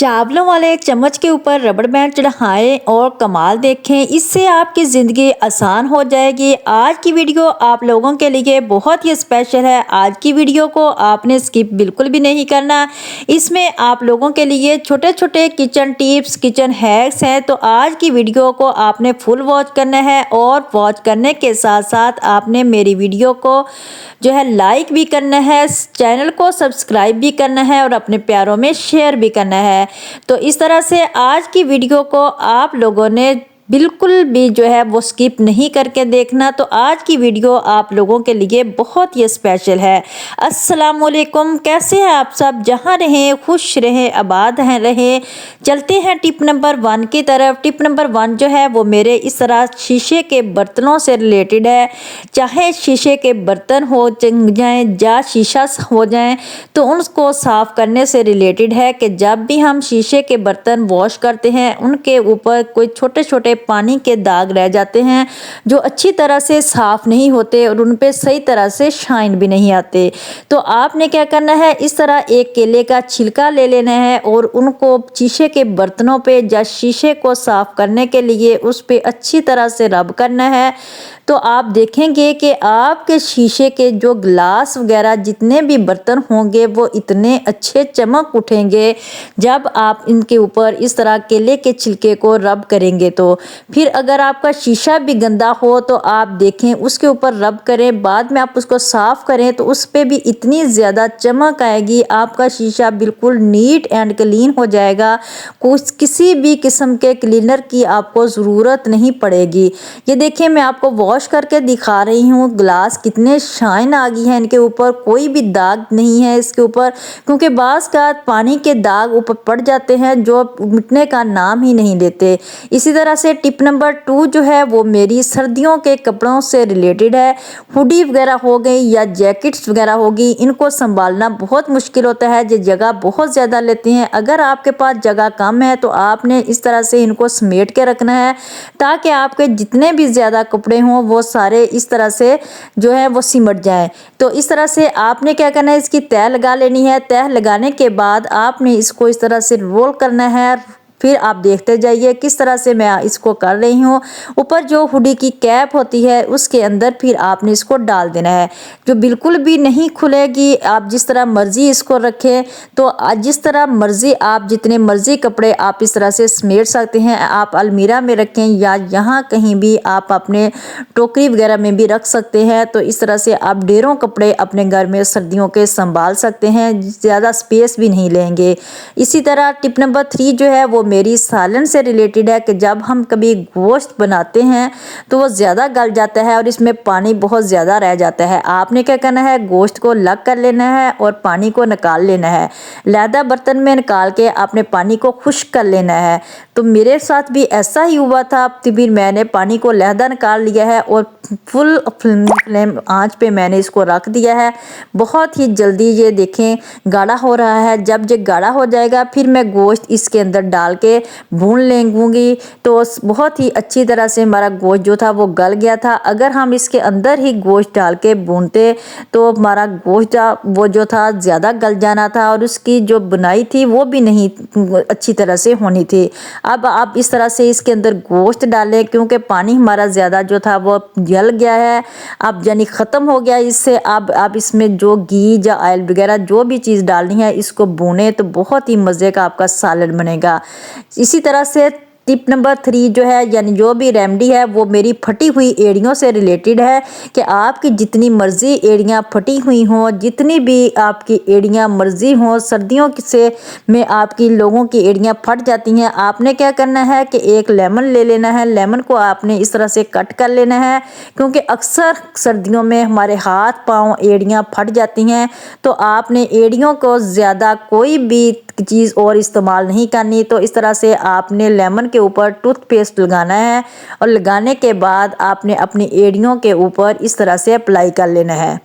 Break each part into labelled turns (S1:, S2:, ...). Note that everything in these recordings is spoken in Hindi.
S1: चावलों वाले चम्मच के ऊपर रबड़ बैंड चढ़ाएं और कमाल देखें, इससे आपकी ज़िंदगी आसान हो जाएगी। आज की वीडियो आप लोगों के लिए बहुत ही स्पेशल है। आज की वीडियो को आपने स्किप बिल्कुल भी नहीं करना। इसमें आप लोगों के लिए छोटे छोटे किचन टिप्स, किचन हैक्स हैं। तो आज की वीडियो को आपने फुल वॉच करना है और वॉच करने के साथ साथ आपने मेरी वीडियो को जो है लाइक भी करना है, चैनल को सब्सक्राइब भी करना है और अपने प्यारों में शेयर भी करना है। तो इस तरह से आज की वीडियो को आप लोगों ने बिल्कुल भी जो है वो स्किप नहीं करके देखना। तो आज की वीडियो आप लोगों के लिए बहुत ही स्पेशल है। अस्सलाम वालेकुम, कैसे हैं आप सब? जहां रहें खुश रहें, आबाद हैं रहें। चलते हैं टिप नंबर 1 की तरफ। टिप नंबर 1 जो है वो मेरे इस तरह शीशे के बर्तनों से रिलेटेड है। चाहे शीशे के बर्तन हो जाए या शीशा हो जाए, तो उनको साफ करने से रिलेटेड है कि जब भी हम शीशे के बर्तन वॉश करते हैं उनके ऊपर कोई छोटे छोटे पानी के दाग रह जाते हैं जो अच्छी तरह से साफ नहीं होते और उन पे सही तरह से शाइन भी नहीं आते। तो आपने क्या करना है, इस तरह एक केले का छिलका ले लेना है और उनको शीशे के बर्तनों पे या शीशे को साफ करने के लिए उस पे अच्छी तरह से रब करना है। तो आप देखेंगे कि आपके शीशे के जो ग्लास वगैरह जितने भी बर्तन होंगे वो इतने अच्छे चमक उठेंगे जब आप इनके ऊपर इस तरह केले के छिलके को रब करेंगे। तो फिर अगर आपका शीशा भी गंदा हो तो आप देखें उसके ऊपर रब करें, बाद में आप उसको साफ करें तो उस पर भी इतनी ज़्यादा चमक आएगी, आपका शीशा बिल्कुल नीट एंड क्लीन हो जाएगा। कुछ किसी भी किस्म के क्लीनर की आपको ज़रूरत नहीं पड़ेगी। ये देखिए मैं आपको वॉश करके दिखा रही हूँ, ग्लास कितने शाइन आ गई है इनके ऊपर, कोई भी दाग नहीं है इसके ऊपर, क्योंकि बाज़ का पानी के दाग ऊपर पड़ जाते हैं जो मिटने का नाम ही नहीं लेते। इसी तरह से टिप नंबर 2 जो है वो मेरी सर्दियों के कपड़ों से रिलेटेड है। हुडी वगैरह हो गई या जैकेट्स वगैरह होगी, इनको संभालना बहुत मुश्किल होता है, ये जगह बहुत ज़्यादा लेती हैं। अगर आपके पास जगह कम है तो आपने इस तरह से इनको समेट के रखना है ताकि आपके जितने भी ज़्यादा कपड़े हों वो सारे इस तरह से जो है वो सिमट जाएं। तो इस तरह से आपने क्या करना है, इसकी तह लगा लेनी है। तह लगाने के बाद आपने इसको इस तरह से रोल करना है। फिर आप देखते जाइए किस तरह से मैं इसको कर रही हूँ। ऊपर जो हुडी की कैप होती है उसके अंदर फिर आपने इसको डाल देना है, जो बिल्कुल भी नहीं खुलेगी। आप जिस तरह मर्जी इसको रखें, तो जिस तरह मर्जी आप जितने मर्जी कपड़े आप इस तरह से समेट सकते हैं। आप अलमीरा में रखें या यहाँ कहीं भी आप अपने टोकरी वगैरह में भी रख सकते हैं। तो इस तरह से आप ढेरों कपड़े अपने घर में सर्दियों के संभाल सकते हैं, ज़्यादा स्पेस भी नहीं लेंगे। इसी तरह टिप नंबर 3 जो है वो मेरी सालन से रिलेटेड है कि जब हम कभी गोश्त बनाते हैं तो वो ज़्यादा गल जाता है और इसमें पानी बहुत ज़्यादा रह जाता है। आपने क्या करना है, गोश्त को अलग कर लेना है और पानी को निकाल लेना है। लैदा बर्तन में निकाल के आपने पानी को खुश्क कर लेना है। तो मेरे साथ भी ऐसा ही हुआ था, तो फिर मैंने पानी को लहदा निकाल लिया है और फुल फ्लेम आंच पे मैंने इसको रख दिया है। बहुत ही जल्दी ये देखें गाढ़ा हो रहा है। जब ये गाढ़ा हो जाएगा फिर मैं गोश्त इसके अंदर डाल के भून लेंगी। तो बहुत ही अच्छी तरह से हमारा गोश्त जो था वो गल गया था। अगर हम इसके अंदर ही गोश्त डाल के भूनते तो हमारा गोश्त वो जो था ज़्यादा गल जाना था और उसकी जो बुनाई थी वो भी नहीं अच्छी तरह से होनी थी। अब आप इस तरह से इसके अंदर गोश्त डालें, क्योंकि पानी हमारा ज़्यादा जो था वो जल गया है, अब यानी ख़त्म हो गया। इससे अब आप इसमें जो घी या ऑयल वगैरह जो भी चीज़ डालनी है इसको भूनें तो बहुत ही मज़े का आपका सालन बनेगा। इसी तरह से टिप नंबर 3 जो है यानी जो भी रेमेडी है वो मेरी फटी हुई एड़ियों से रिलेटेड है कि आपकी जितनी मर्ज़ी एड़ियाँ फटी हुई हों, जितनी भी आपकी एड़ियाँ मर्ज़ी हों, सर्दियों से में आपकी लोगों की एड़ियाँ फट जाती हैं। आपने क्या करना है कि एक लेमन ले लेना है। लेमन को आपने इस तरह से कट कर लेना है, क्योंकि अक्सर सर्दियों में हमारे हाथ पाँव एड़ियाँ फट जाती हैं। तो आपने एड़ियों को ज़्यादा कोई भी चीज़ और इस्तेमाल नहीं करनी। तो इस तरह से आपने लेमन के ऊपर टूथपेस्ट लगाना है और लगाने के बाद आपने अपनी एड़ियों के ऊपर इस तरह से अप्लाई कर लेना है।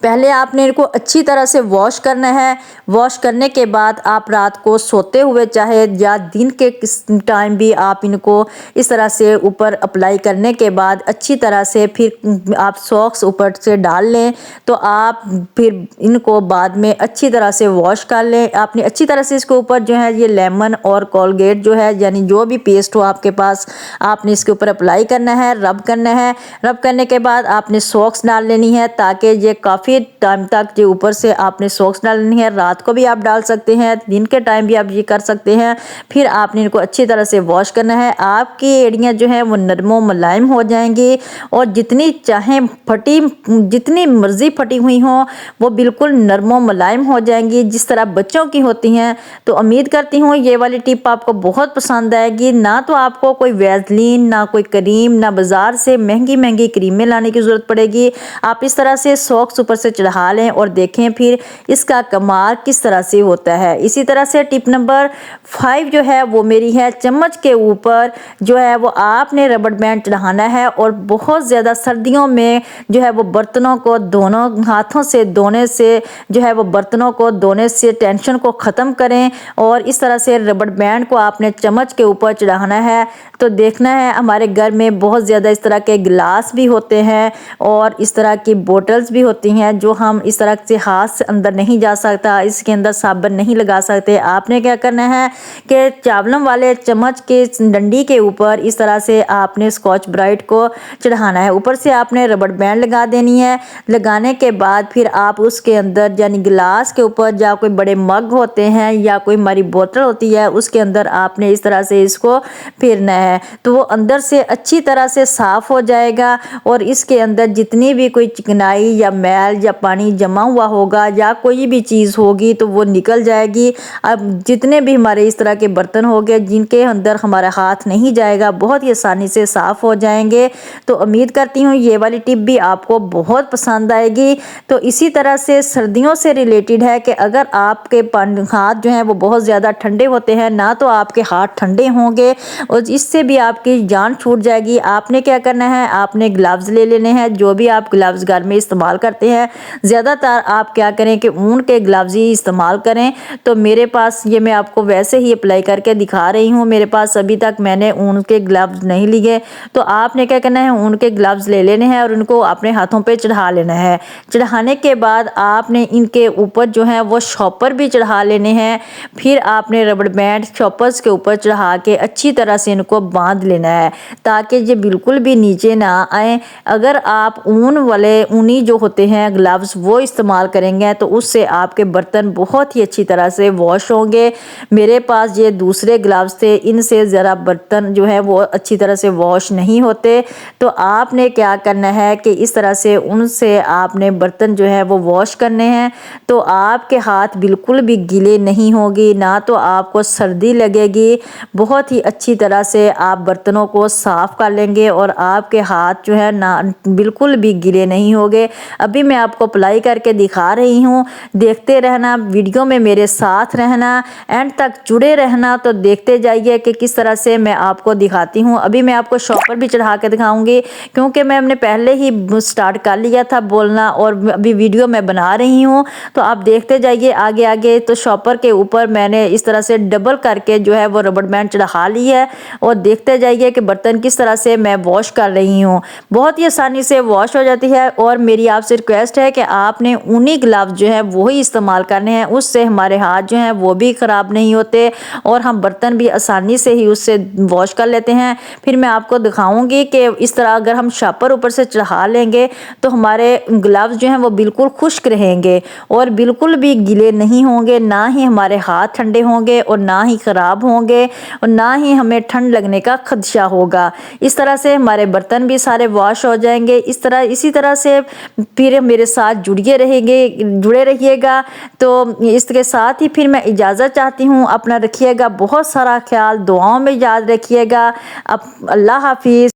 S1: पहले आपने इनको अच्छी तरह से वॉश करना है। वॉश करने के बाद आप रात को सोते हुए चाहे या दिन के किस टाइम भी आप इनको इस तरह से ऊपर अप्लाई करने के बाद अच्छी तरह से फिर आप सॉक्स ऊपर से डाल लें। तो आप फिर इनको बाद में अच्छी तरह से वॉश कर लें। आपने अच्छी तरह से इसके ऊपर जो है ये लेमन और कोलगेट जो है यानी जो भी पेस्ट हो आपके पास, आपने इसके ऊपर अप्लाई करना है, रब करना है। रब करने के बाद आपने सॉक्स डाल लेनी है ताकि ये काफ़ी टाइम तक जो ऊपर से आपने सॉक्स डालनी है। रात को भी आप डाल सकते हैं, दिन के टाइम भी आप ये कर सकते हैं। फिर आपने इनको अच्छी तरह से वॉश करना है। आपकी एड़ियाँ जो हैं वो नरमो मुलायम हो जाएंगी और जितनी चाहें फटी, जितनी मर्जी फटी हुई हों वो बिल्कुल नरमो मुलायम हो जाएंगी जिस तरह बच्चों की होती हैं। तो उम्मीद करती हूँ ये वाली टिप आपको बहुत पसंद आएगी। ना तो आपको कोई वैसलीन, ना कोई क्रीम, ना बाज़ार से महंगी महंगी क्रीमें लाने की ज़रूरत पड़ेगी। आप इस तरह से सॉक्स ऊपर से चढ़ा लें और देखें फिर इसका कमाल किस तरह से होता है। इसी तरह से टिप नंबर 5 जो है वो मेरी है, चम्मच के ऊपर जो है वो आपने रबड़ बैंड चढ़ाना है और बहुत ज़्यादा सर्दियों में जो है वो बर्तनों को दोनों हाथों से धोने से जो है वो बर्तनों को धोने से टेंशन को ख़त्म करें। और इस तरह से रबड़ बैंड को आपने चम्मच के ऊपर चढ़ाना है। तो देखना है हमारे घर में बहुत ज़्यादा इस तरह के गिलास भी होते हैं और इस तरह की बोतल्स भी होती हैं जो हम इस तरह से हाथ से अंदर नहीं जा सकता, इसके अंदर साबुन नहीं लगा सकते। आपने क्या करना है कि चावलों वाले चम्मच के डंडी के ऊपर इस तरह से आपने स्कॉच ब्राइट को चढ़ाना है। ऊपर से आपने रबड़ बैंड लगा देनी है। लगाने के बाद फिर आप उसके अंदर यानी गिलास के ऊपर या कोई बड़े मग होते हैं या कोई हमारी बोतल होती है उसके अंदर आपने इस तरह से इसको फेरना है। तो वो अंदर से अच्छी तरह से साफ हो जाएगा और इसके अंदर जितनी भी कोई चिकनाई या मैल या पानी जमा हुआ होगा या कोई भी चीज़ होगी तो वो निकल जाएगी। अब जितने भी हमारे इस तरह के बर्तन हो गए जिनके अंदर हमारा हाथ नहीं जाएगा बहुत ही आसानी से साफ हो जाएंगे। तो उम्मीद करती हूँ ये वाली टिप भी आपको बहुत पसंद आएगी। तो इसी तरह से सर्दियों से रिलेटेड है कि अगर आपके हाथ जो हैं वो बहुत ज़्यादा ठंडे होते हैं, ना तो आपके हाथ ठंडे होंगे और इससे भी आपकी जान छूट जाएगी। आपने क्या करना है, आपने ग्लव्स ले लेने हैं, जो भी आप ग्लव्स घर में इस्तेमाल करते हैं। ज़्यादातर आप क्या करें कि ऊन के ग्लव्स ही इस्तेमाल करें। तो मेरे पास ये मैं आपको वैसे ही अप्लाई करके दिखा रही हूँ, मेरे पास अभी तक मैंने ऊन के ग्लव्स नहीं लिए। तो आपने क्या करना है, ऊन के ग्लव्स ले लेने हैं और उनको अपने हाथों पे चढ़ा लेना है। चढ़ाने के बाद आपने इनके ऊपर जो है वो शॉपर भी चढ़ा लेने हैं। फिर आपने रबड़ बैंड शॉपर्स के ऊपर चढ़ा के अच्छी तरह से इनको बांध लेना है ताकि ये बिल्कुल भी नीचे ना आए। अगर आप ऊन वाले ऊनी जो होते हैं ग्लव्स वो इस्तेमाल करेंगे तो उससे आपके बर्तन बहुत ही अच्छी तरह से वॉश होंगे। मेरे पास ये दूसरे ग्लव्स थे, इनसे ज़रा बर्तन जो है वो अच्छी तरह से वॉश नहीं होते। तो आपने क्या करना है कि इस तरह से उनसे आपने बर्तन जो है वो वॉश करने हैं। तो आपके हाथ बिल्कुल भी गीले नहीं होगी, ना तो आपको सर्दी लगेगी। बहुत ही अच्छी तरह से आप बर्तनों को साफ़ कर लेंगे और आपके हाथ जो है ना बिल्कुल भी गीले नहीं होंगे। अभी मैं आपको अप्लाई करके दिखा रही हूँ, देखते रहना, वीडियो में मेरे साथ रहना, एंड तक जुड़े रहना। तो देखते जाइए कि किस तरह से मैं आपको दिखाती हूँ। अभी मैं आपको शॉपर भी चढ़ा के दिखाऊंगी क्योंकि मैंने पहले ही स्टार्ट कर लिया था बोलना और अभी वीडियो मैं बना रही हूँ। तो आप देखते जाइए आगे आगे। तो शॉपर के ऊपर मैंने इस तरह से डबल करके जो है वो रबड़ बैंड चढ़ा ली है और देखते जाइए कि बर्तन किस तरह से मैं वॉश कर रही हूँ। बहुत ही आसानी से वॉश हो जाती है। और मेरी आपसे रिक्वेस्ट है कि आपने ऊनी ग्लव्स जो है वही इस्तेमाल करने हैं, उससे हमारे हाथ जो हैं वो भी ख़राब नहीं होते और हम बर्तन भी आसानी से ही उससे वॉश कर लेते हैं। फिर मैं आपको दिखाऊंगी कि इस तरह अगर हम शॉपर ऊपर से चढ़ा लेंगे तो हमारे ग्लव्स जो हैं वो बिल्कुल खुश्क रहेंगे और बिल्कुल भी गीले नहीं होंगे, ना ही हमारे हाथ ठंडे होंगे और ना ही ख़राब होंगे और ना ही हमें ठंड लगने का खदशा होगा। इस तरह से हमारे बर्तन भी सारे वॉश हो जाएंगे। इसी तरह से फिर मेरे साथ जुड़े रहिएगा। तो इसके साथ ही फिर मैं इजाज़त चाहती हूँ। अपना रखिएगा बहुत सारा ख्याल, दुआओं में याद रखिएगा। अब अल्लाह हाफिज़।